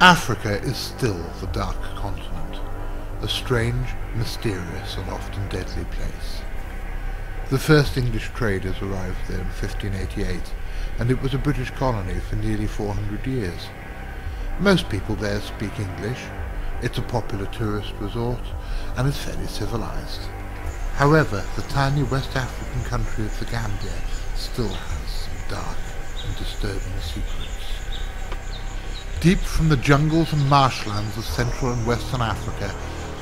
Africa is still the dark continent, a strange, mysterious and often deadly place. The first English traders arrived there in 1588, and it was a British colony for nearly 400 years. Most people there speak English, it's a popular tourist resort, and is fairly civilized. However, the tiny West African country of the Gambia still has some dark and disturbing secrets. Deep from the jungles and marshlands of Central and Western Africa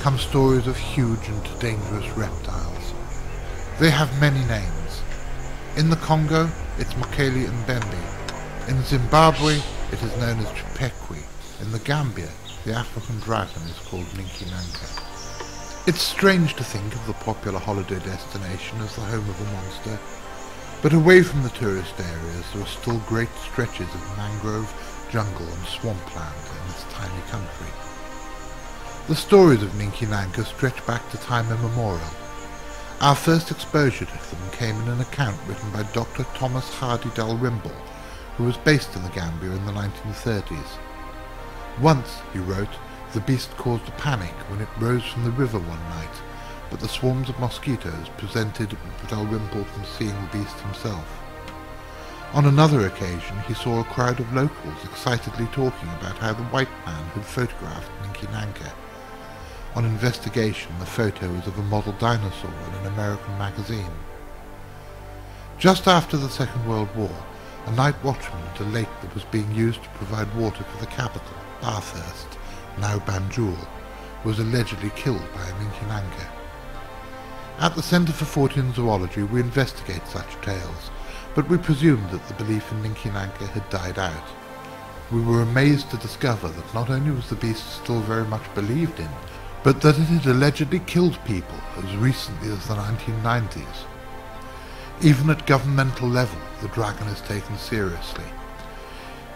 come stories of huge and dangerous reptiles. They have many names. In the Congo, it's Mokele Mbembe. In Zimbabwe, it is known as Chipekwe. In the Gambia, the African dragon is called Ninki Nanka. It's strange to think of the popular holiday destination as the home of a monster, but away from the tourist areas there are still great stretches of mangrove, jungle and swampland in this tiny country. The stories of Ninki Nanka stretch back to time immemorial. Our first exposure to them came in an account written by Dr. Thomas Hardy Dalrymple, who was based in the Gambia in the 1930s. Once, he wrote, the beast caused a panic when it rose from the river one night, but the swarms of mosquitoes prevented Dalrymple from seeing the beast himself. On another occasion he saw a crowd of locals excitedly talking about how the white man had photographed Ninki Nanka. On investigation the photo was of a model dinosaur in an American magazine. Just after the Second World War, a night watchman at a lake that was being used to provide water for the capital, Bathurst, now Banjul, was allegedly killed by a Ninki Nanka. At the Centre for Fortean Zoology we investigate such tales, but we presumed that the belief in Ninki Nanka had died out. We were amazed to discover that not only was the beast still very much believed in, but that it had allegedly killed people as recently as the 1990s. Even at governmental level, the dragon is taken seriously.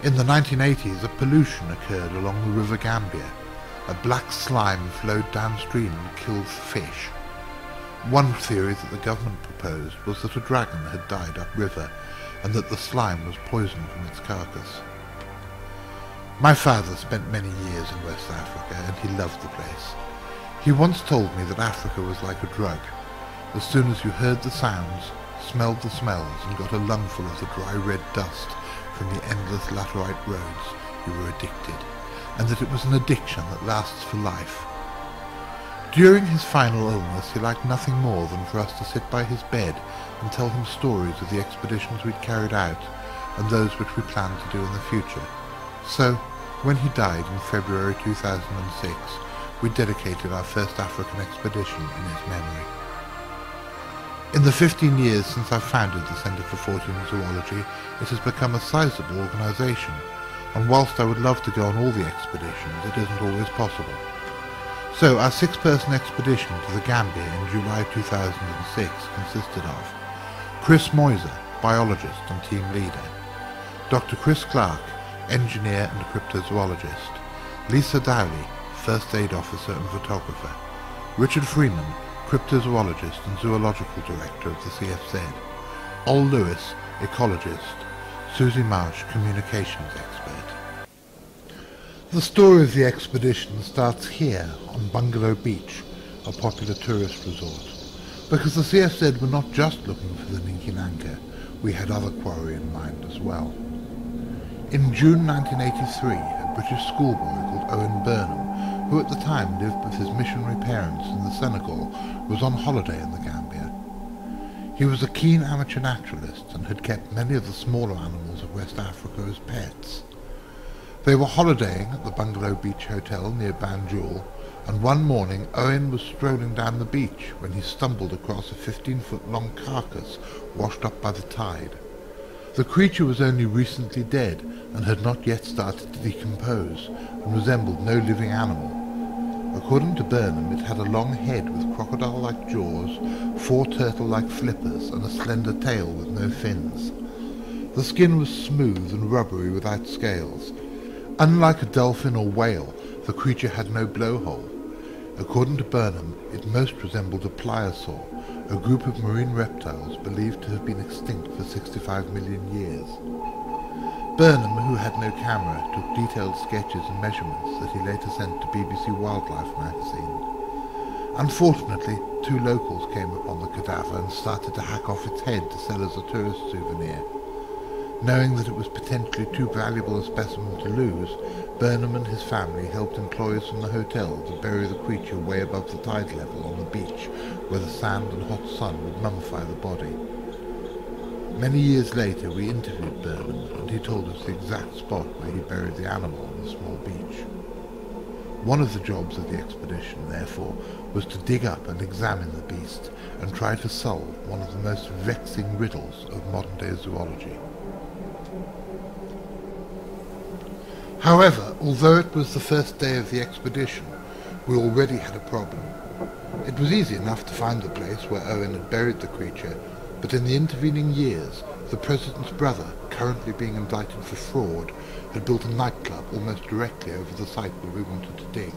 In the 1980s, a pollution occurred along the River Gambia. A black slime flowed downstream and killed fish. One theory that the government proposed was that a dragon had died upriver, and that the slime was poisoned from its carcass. My father spent many years in West Africa, and he loved the place. He once told me that Africa was like a drug. As soon as you heard the sounds, smelled the smells, and got a lungful of the dry red dust from the endless laterite roads, you were addicted, and that it was an addiction that lasts for life. During his final illness he liked nothing more than for us to sit by his bed and tell him stories of the expeditions we'd carried out and those which we planned to do in the future. So, when he died in February 2006, we dedicated our first African expedition in his memory. In the 15 years since I founded the Centre for Fortean Zoology, it has become a sizable organisation, and whilst I would love to go on all the expeditions, it isn't always possible. So our 6-person expedition to the Gambia in July 2006 consisted of Chris Moyser, biologist and team leader, Dr. Chris Clark, engineer and cryptozoologist, Lisa Dowley, first aid officer and photographer, Richard Freeman, cryptozoologist and zoological director of the CFZ, Ol Lewis, ecologist, Susie Marsh, communications expert. The story of the expedition starts here on Bungalow Beach, a popular tourist resort, because the CFZ were not just looking for the Ninki Nanka, we had other quarry in mind as well. In June 1983, a British schoolboy called Owen Burnham, who at the time lived with his missionary parents in the Senegal, was on holiday in the Gambia. He was a keen amateur naturalist and had kept many of the smaller animals of West Africa as pets. They were holidaying at the Bungalow Beach Hotel near Banjul, and one morning Owen was strolling down the beach when he stumbled across a 15-foot-long carcass washed up by the tide. The creature was only recently dead and had not yet started to decompose, and resembled no living animal. According to Burnham, it had a long head with crocodile-like jaws, 4 turtle-like flippers, and a slender tail with no fins. The skin was smooth and rubbery without scales. Unlike a dolphin or whale, the creature had no blowhole. According to Burnham, it most resembled a pliosaur, a group of marine reptiles believed to have been extinct for 65 million years. Burnham, who had no camera, took detailed sketches and measurements that he later sent to BBC Wildlife magazine. Unfortunately, 2 locals came upon the cadaver and started to hack off its head to sell as a tourist souvenir. Knowing that it was potentially too valuable a specimen to lose, Burnham and his family helped employees from the hotel to bury the creature way above the tide level on the beach, where the sand and hot sun would mummify the body. Many years later we interviewed Burnham, and he told us the exact spot where he buried the animal on the small beach. One of the jobs of the expedition, therefore, was to dig up and examine the beast and try to solve one of the most vexing riddles of modern-day zoology. However, although it was the first day of the expedition, we already had a problem. It was easy enough to find the place where Owen had buried the creature, but in the intervening years, the President's brother, currently being indicted for fraud, had built a nightclub almost directly over the site where we wanted to dig.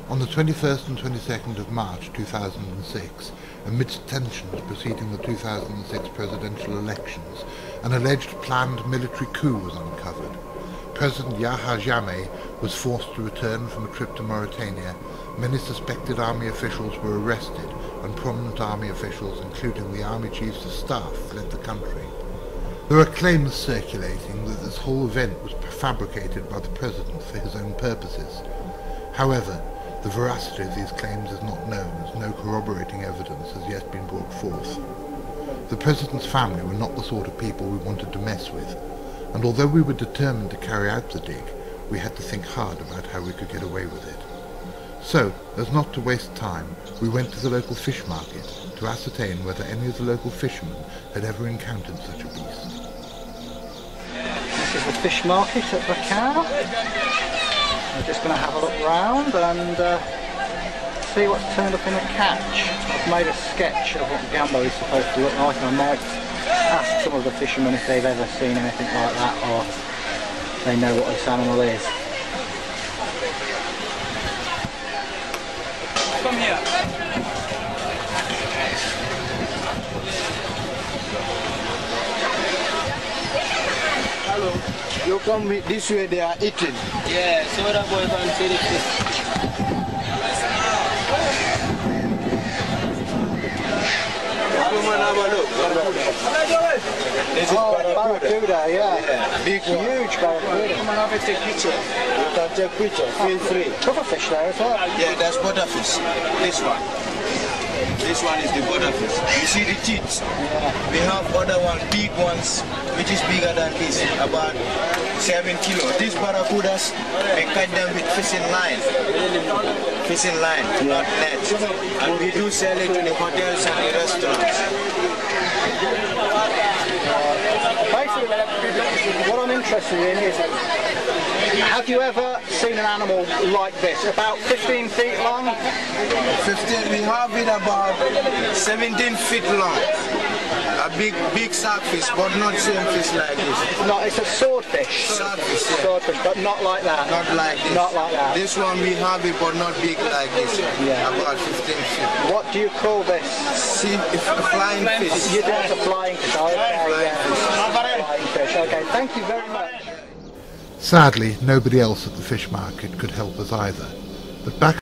On the 21st and 22nd of March 2006, amidst tensions preceding the 2006 presidential elections, an alleged planned military coup was uncovered. President Yahya Jammeh was forced to return from a trip to Mauritania. Many suspected army officials were arrested, and prominent army officials, including the army chiefs of staff, fled the country. There are claims circulating that this whole event was fabricated by the President for his own purposes. However, the veracity of these claims is not known, as no corroborating evidence has yet been brought forth. The President's family were not the sort of people we wanted to mess with, and although we were determined to carry out the dig, we had to think hard about how we could get away with it. So, as not to waste time, we went to the local fish market to ascertain whether any of the local fishermen had ever encountered such a beast. This is the fish market at Bakau. We're just going to have a look round and see what's turned up in a catch. I've made a sketch of what Gambo is supposed to look like, and I might ask some of the fishermen if they've ever seen anything like that, or they know what this animal is. Come here. Hello. You come this way, they are eating. Yeah, so that boy can see the fish. Come on, have a look. This is Barracuda, yeah. Big one. Huge barracuda. Come on, have a take picture. You can take picture, feel free. Pufferfish there as well. Yeah, that's butterfish. This one. This one is the butterfish. You see the teeth? Yeah. We have other ones, big ones, which is bigger than this, about 7 kilos. These barracudas, we catch them with fishing line. Fishing line, not net. And we do sell it to the hotels and the restaurants. Basically, what I'm interested in is, have you ever seen an animal like this? About 15 feet long? 15, we have it about 17 feet long. A big sharkfish, but not same fish like this. No, it's a swordfish. Swordfish, yeah. Swordfish, but not like that. Not like this. Not like that. This one we have it, but not big like this. Yeah. About 15 feet. What do you call this? See, it's a flying fish. You do it as a flying fish. Okay, Flying flying fish. Okay, thank you very much. Sadly, nobody else at the fish market could help us either. But back